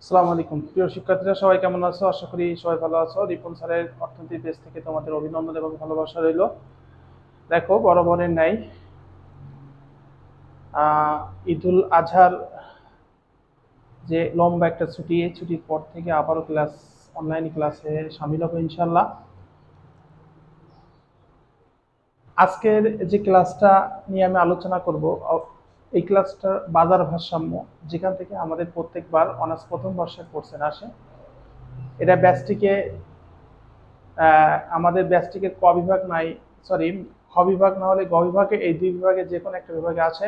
আসসালামু আলাইকুম প্রিয় শিক্ষার্থীরা, সবাই কেমন আছো? আশা করি সবাই ভালো আছো। রিপন স্যারের অর্থনীতি পেজ থেকে তোমাদের অভিনন্দন এবং ভালোবাসা রইল। দেখো, বরাবরের ন্যায় ঈদুল আজহার যে লম্বা একটা ছুটি, এই ছুটির পর থেকে আবারও অনলাইন ক্লাসে সামিল হবো ইনশাল্লাহ। আজকের যে ক্লাসটা নিয়ে আমি আলোচনা করব, এই ক্লাসটার বাজার ভারসাম্য, যেখান থেকে আমাদের প্রত্যেকবার অনার্স প্রথম বর্ষের কোর্সের আসে। এটা ব্যাচটিকে আমাদের ব্যাচটিকে ক বিভাগ নাই, সরি, খ বিভাগ না হলে গ বিভাগে, এই দুই বিভাগে যে কোনো একটা বিভাগে আছে।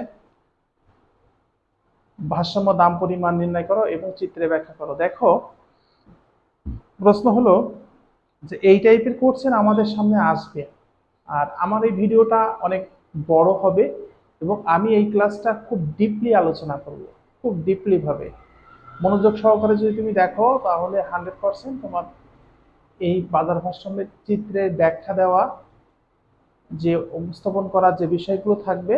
ভারসাম্য দাম পরিমাণ নির্ণয় করো এবং চিত্রে ব্যাখ্যা করো। দেখো, প্রশ্ন হলো যে এই টাইপের কোশ্চেন আমাদের সামনে আসবে, আর আমার এই ভিডিওটা অনেক বড় হবে এবং আমি এই ক্লাসটা খুব ডিপলি আলোচনা করব, খুব ডিপলি ভাবে মনোযোগ সহকারে যদি তুমি দেখো, তাহলে 100% তোমার এই বাজার ভারসাম্যের চিত্রে ব্যাখ্যা দেওয়া, যে উপস্থাপন করার যে বিষয়গুলো থাকবে,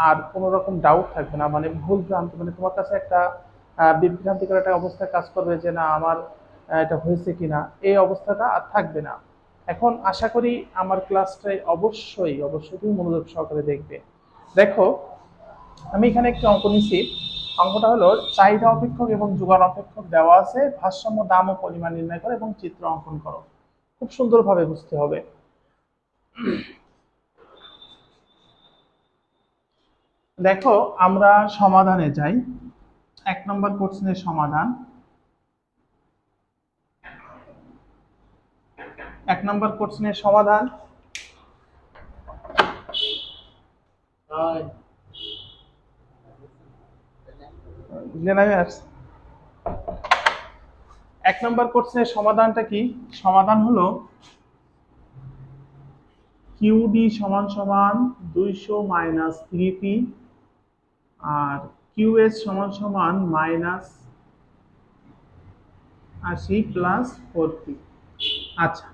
আর কোনো রকম ডাউট থাকবে না, মানে ভুল ভ্রান্তি, মানে তোমার কাছে একটা বিভ্রান্তিকর একটা অবস্থায় কাজ করবে যে না আমার এটা হয়েছে কিনা, এই অবস্থাটা আর থাকবে না। এখন আশা করি আমার ক্লাসটাই অবশ্যই অবশ্যই তুমি মনোযোগ সহকারে দেখবে। দেখো, আমি এখানে একটি অঙ্ক নিচ্ছি। অঙ্কটা হলো চাহিদা অপেক্ষক এবং যোগান অপেক্ষক দেওয়া আছে, ভারসাম্য দাম ও পরিমাণ নির্ণয় করো এবং চিত্র অঙ্কন করো। খুব সুন্দরভাবে বুঝতে হবে। দেখো, আমরা সমাধানে যাই। 1 নম্বর কোশ্চেনের সমাধান। 1 নম্বর কোশ্চেনের সমাধান। এক নম্বর কোশ্চেনের সমাধানটা কি? সমাধান হলো কিউডি সমান সমান 200 মাইনাস 3পি, আর কিউএস সমান সমান মাইনাস 80 প্লাস 4পি। আচ্ছা,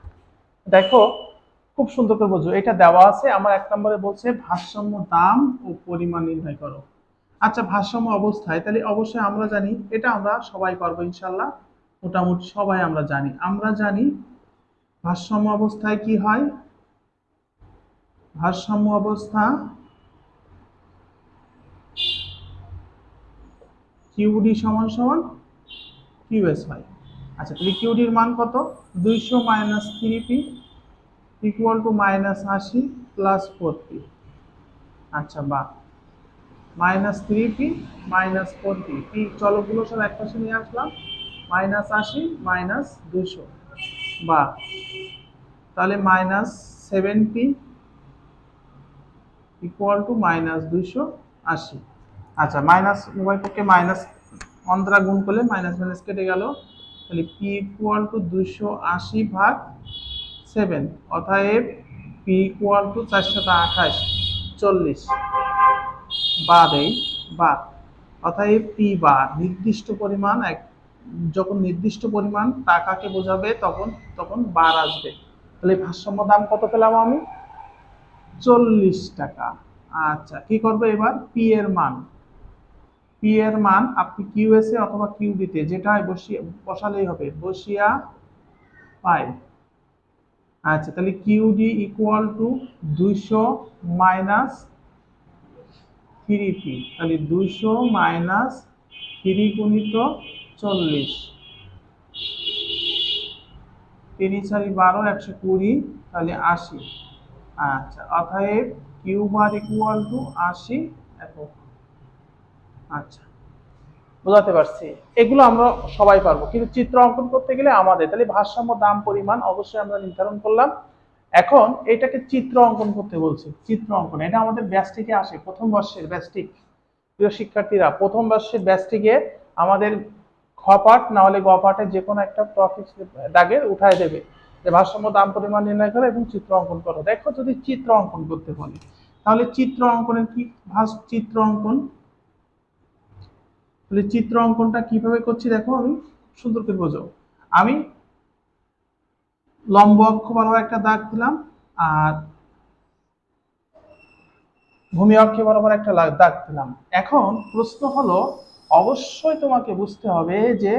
দেখো, খুব সুন্দর করে বোঝো, এটা দেওয়া আছে আমার 1 নম্বরে বলছে ভারসাম্য দাম ও পরিমাণ নির্ণয় করো। আচ্ছা, ভারসাম্য অবস্থায় তাহলে অবশ্যই আমরা জানি, এটা আমরা সবাই পারবো ইনশাল্লাহ, মোটামুটি সবাই আমরা জানি ভারসাম্য অবস্থায় কি হয়। ভারসাম্য অবস্থা কিউডি সমান সমান কিউএস হয়। আচ্ছা, তাহলে কিউডির মান কত? 200 মাইনাস 3পি ইকুয়াল টু মাইনাস 80 প্লাস 4পি। আচ্ছা, বা মাইনাস 3পি মাইনাস 4পি, পি চলকগুলো সব এক পাশে নিয়ে আসলাম, মাইনাস 80 মাইনাস 200, বা তাহলে মাইনাস 7পি ইকুয়াল টু মাইনাস 280। আচ্ছা, মাইনাস উভয় পক্ষে মাইনাস অন দ্বারা গুণ করলে মাইনাস মাইনাস কেটে গেল, তাহলে পি ইকুয়াল টু 280/7, অতএব পি ইকুয়াল টু 428 40, বা দেই বা, অতএব পি বা নির্দিষ্ট পরিমাণ যখন নির্দিষ্ট পরিমাণ টাকাকে বোঝাবে তখন তখন বার আসবে। তাহলে ভারসাম্য দাম কত পেলাম আমি? 40 টাকা। আচ্ছা, কি করবো এবার? পি এর মান আপনি কিউএসএ অথবা কিউডিতে যেটা বসিয়ে বসালেই হবে, বসিয়া পাই। আচ্ছা, তাহলে কিউডি ইকুয়াল টু 200 মাইনাস 3পি, তাহলে 200 মাইনাস 3 গুণিত 40, 3 4 12, 120, তাহলে 80। আচ্ছা, অতএব কিউ বার ইকুয়াল টু 80 একক। আচ্ছা, বোঝাতে পারছি? এগুলো আমরা সবাই পারবো, কিন্তু চিত্র অঙ্কন করতে গেলে আমাদের তাহলে ভারসাম্য দাম পরিমাণ অবশ্যই আমরা নির্ধারণ করলাম। এখন এটাকে চিত্র অঙ্কন করতে বলছি। চিত্র অঙ্কন এটা আমাদের ব্যাচটিকে আসে, প্রথম বর্ষের ব্যাচটিক। প্রিয় শিক্ষার্থীরা, প্রথম বর্ষের ব্যাচটিকে আমাদের খ পাঠ না হলে গ পাঠে যে কোনো একটা টপিক দাগে উঠায় দেবে যে ভারসাম্য দাম পরিমাণ নির্ণয় করো এবং চিত্র অঙ্কন করো। দেখো, যদি চিত্র অঙ্কন করতে বলে তাহলে চিত্র অঙ্কনের কি? চিত্র অঙ্কন, তাহলে চিত্র অঙ্কনটা কিভাবে করছি দেখো, আমি সুন্দর করে বোঝো। আমি লম্ব অক্ষ বরাবর একটা দাগ দিলাম, আর ভূমি অক্ষে বরাবর একটা দাগ দিলাম। এখন প্রশ্ন হলো, অবশ্যই তোমাকে বুঝতে হবে যে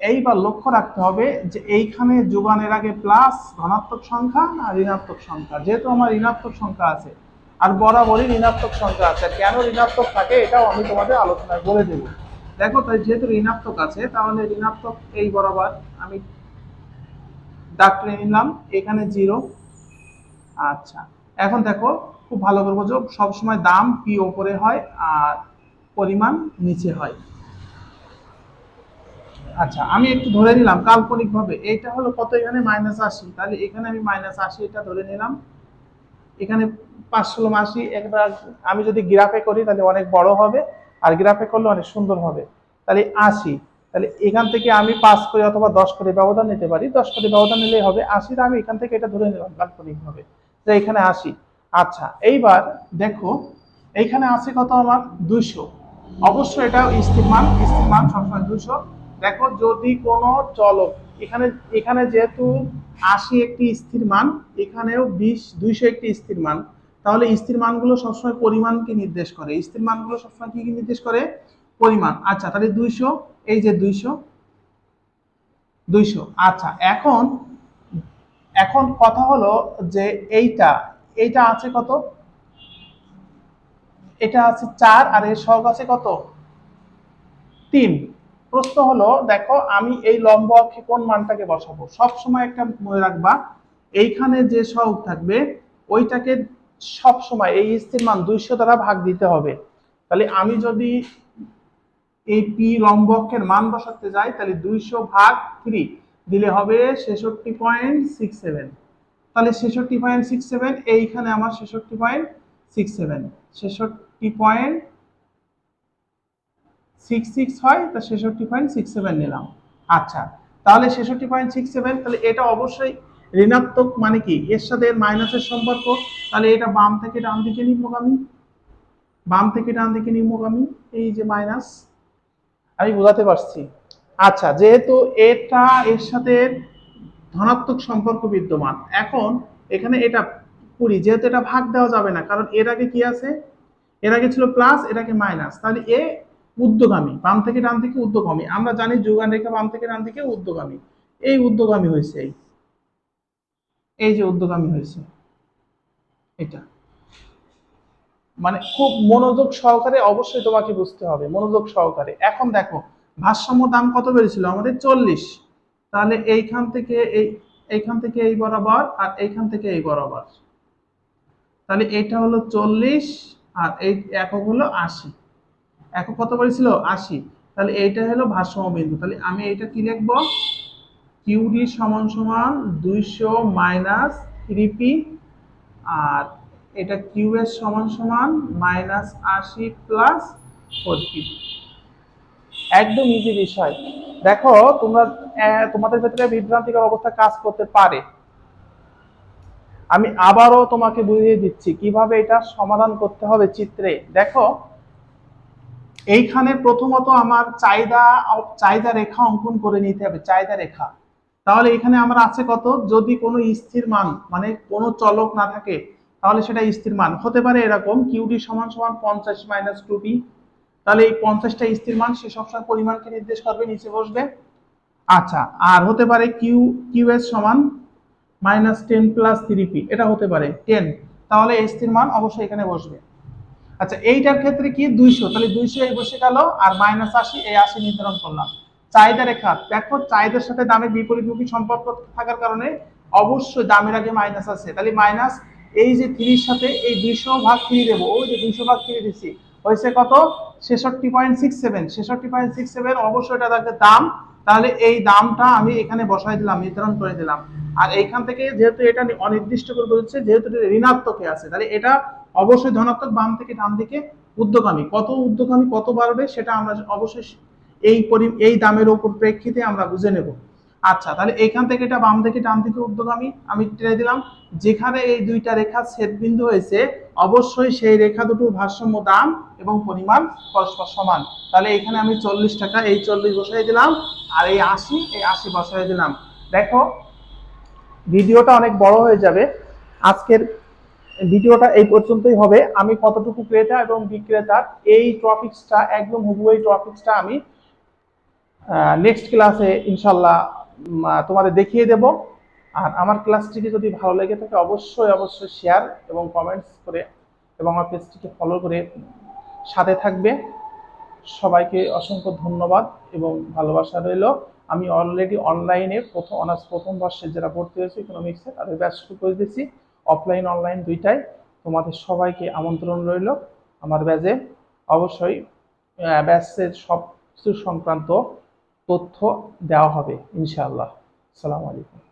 এইবার লক্ষ্য রাখতে হবে যে এইখানে যোগানের আগে প্লাস ধনাত্মক সংখ্যা আর ঋণাত্মক সংখ্যা, যেহেতু আমার ঋণাত্মক সংখ্যা আছে আর বরাবরই ঋণাত্মক সংখ্যা আছে, কেন ঋণাত্মক থাকে এটাও আমি তোমাদের আলোচনায় বলে দেবো। দেখো, তাই যেহেতু ঋণাত্মক আছে তাহলে ঋণাত্মক এই বরাবর আমি দাগ টেনে নিলাম, এখানে 0। আচ্ছা, এখন দেখো খুব ভালো করে বোঝো, সবসময় দাম পি ওপরে হয় আর পরিমাণ নিচে হয়। আচ্ছা, আমি একটু ধরে নিলাম কাল্পনিকভাবে এটা হলো কত, এখানে -80, তাহলে এখানে আমি -80 এটা ধরে নিলাম। এখানে 5 × 80 একবার আমি যদি গ্রাফে করি তাহলে অনেক বড় হবে, আর গ্রাফে করলে অনেক সুন্দর হবে। তাহলে 80, তাহলে এখান থেকে আমি 5 করে অথবা 10 করে ব্যবধান নিতে পারি, 10 করে ব্যবধান নিলেই হবে 80। আমি এখান থেকে এটা ধরে নিলাম কাল্পনিকভাবে যে এখানে 80। আচ্ছা, এইবার দেখো এইখানে আছে কত আমার 200। অবশ্যই এটা স্থির মান, স্থির মান সবসময় 200। দেখো যদি কোনো চলক এখানে এখানে যেহেতু 80 একটি স্থির মান, এখানেও 200 একটি স্থির মান, তাহলে স্থির মানগুলো সবসময় পরিমাণকে নির্দেশ করে। স্থির মানগুলো সবসময় কি নির্দেশ করে? পরিমাণ। আচ্ছা, তাহলে 200, এই যে 200। আচ্ছা, এখন এখন কথা হলো যে এইটা এইটা আছে কত, এটা আছে 4 আর এর সহগ আছে কত, 3। প্রশ্ন হলো, দেখো আমি এই লম্ব অক্ষে কোন মানটাকে বসাবো। সব সময় একটা মনে রাখবা, এইখানে যে সহগ থাকবে ওইটাকে সব সময় এই স্থির মান 200 দ্বারা ভাগ দিতে হবে। তাহলে আমি যদি এই পি লম্ব অক্ষের মান বসাতে যাই তাহলে 200/3 দিলে হবে 66.67। তাহলে 66.67, এইখানে আমার 66.67, 66.66 হয়, তা 66.67 নিলাম। আচ্ছা, তাহলে 66.67, তাহলে এটা অবশ্যই ঋণাত্মক, মানে কি এর সাথে মাইনাসের সম্পর্ক, তাহলে এটা বাম থেকে ডান দিকে নিম্নগামী, বাম থেকে ডান দিকে নিম্নগামী, এই যে মাইনাস, আমি বোঝাতে পারছি। আচ্ছা, যেহেতু এটা এর সাথে ধনাত্মক সম্পর্ক বিদ্যমান, এখন এখানে এটা 20, যেহেতু এটা ভাগ দেওয়া যাবে না, কারণ এর আগে কি আছে, এর আগে ছিল প্লাস, এর আগে মাইনাস, তাহলে এ ঊর্ধ্বগামী, বাম থেকে ডান দিকে ঊর্ধ্বগামী। আমরা জানি যোগান রেখা বাম থেকে ডান দিকে ঊর্ধ্বগামী, এই ঊর্ধ্বগামী হয়েছে, এই যে ঊর্ধ্বগামী হয়েছে এটা। মানে খুব মনোযোগ সহকারে অবশ্যই তোমাকে বুঝতে হবে, মনোযোগ সহকারে। এখন দেখো ভারসাম্য দাম কত বেড়েছিল আমাদের, 40। তাহলে এইখান থেকে এই বরাবর আর এইখান থেকে এই বরাবর, তাহলে এটা হলো 40 আর এই একক হলো 80। একক কত বেড়েছিল, 80। তাহলে এইটা হলো ভারসাম্য বিন্দু। তাহলে আমি এটা কি লিখবো, কিউডি সমান সমান 200 মাইনাস 3p, আর এটা কিউএস সমান সমান -80 প্লাস 4p। একদম ইজি বিষয়। দেখো তোমরা তোমাদের ভেতরে বিভ্রান্তিকর অবস্থা কাজ করতে পারে, আমি আবারও তোমাকে বুঝিয়ে দিচ্ছি কিভাবে এটা সমাধান করতে হবে চিত্রে। দেখো এইখানে প্রথমত আমার চাহিদা রেখা অঙ্কন করে নিতে হবে, চাহিদা রেখা। তাহলে এখানে আমার আছে কত, যদি কোনো স্থির মান মানে কোনো চলক না থাকে তাহলে সেটা স্থির মান হতে পারে এরকম, কিউডি সমান সমান 50 মাইনাস 2p। তাহলে এই 50টা স্থির মান, সে সবসময় পরিমাণকে নির্দেশ করবে, নিচে বসবে। আচ্ছা, আর হতে পারে কিউএস সমান -10 প্লাস 3p, এটা হতে পারে 10, তাহলে এই স্থির মান অবশ্যই এখানে বসবে। আচ্ছা, এইটার ক্ষেত্রে কি 200, তাহলে 200 এই বসে গেল, আর -80, এই 80 নির্ধারণ করলাম। চাহিদা রেখা, দেখো চাহিদার সাথে দামের বিপরীতমুখী সম্পর্ক থাকার কারণে অবশ্যই দামের আগে মাইনাস আছে, তাহলে মাইনাস, এই যে 3 সাথে এই 200/3 দেবো, ওই যে 200/3 দিচ্ছি, হয়েছে কত, 66.67। 66.67 অবশ্যই এটা থাকবে দাম, তাহলে এই দামটা আমি এখানে বসাই দিলাম, নির্ধারণ করে দিলাম। আর এইখান থেকে যেহেতু এটা অনির্দিষ্ট করে বলছে, যেহেতু এটা ঋণাত্মকে আছে, তাহলে এটা অবশ্যই ধনাত্মক, বাম থেকে ডান দিকে ঊর্ধ্বগামী। কত ঊর্ধ্বগামী কত বাড়বে সেটা আমরা অবশ্যই এই দামের উপর প্রেক্ষিতে আমরা বুঝে নেব। আচ্ছা, তাহলে এইখান থেকে এটা বাম থেকে ডান দিকে ঊর্ধ্বগামী আমি টেনে দিলাম। যেখানে এই দুইটা রেখা ছেদবিন্দু হয়েছে অবশ্যই সেই রেখা দুটোর ভারসাম্য দাম এবং পরিমাণ পরস্পর সমান। তাহলে এখানে আমি 40 টাকা, এই 40 বসাই দিলাম, আর এই 80 বসাই দিলাম। দেখো ভিডিওটা অনেক বড় হয়ে যাবে, আজকের ভিডিওটা এই পর্যন্তই হবে। আমি কতটুকু ক্রেতা এবং বিক্রেতার এই টপিকসটা একদম হুবহু এই টপিকসটা আমি নেক্সট ক্লাসে ইনশাল্লাহ তোমাদের দেখিয়ে দেব। আর আমার ক্লাসটিকে যদি ভালো লেগে থাকে অবশ্যই অবশ্যই শেয়ার এবং কমেন্টস করে এবং আমার পেজটিকে ফলো করে সাথে থাকবে। সবাইকে অসংখ্য ধন্যবাদ এবং ভালোবাসা রইল। আমি অলরেডি অনলাইনে অনার্স প্রথম বর্ষের যারা ভর্তি হয়েছে ইকোনমিক্সে তাদের ব্যাচ শুরু করে দিয়েছি, অফলাইন অনলাইন দুইটাই। তোমাদের সবাইকে আমন্ত্রণ রইল আমার ব্যাচে। অবশ্যই ব্যাচের সব কিছু সংক্রান্ত তথ্য দেওয়া হবে ইনশাআল্লাহ। আসসালামু আলাইকুম।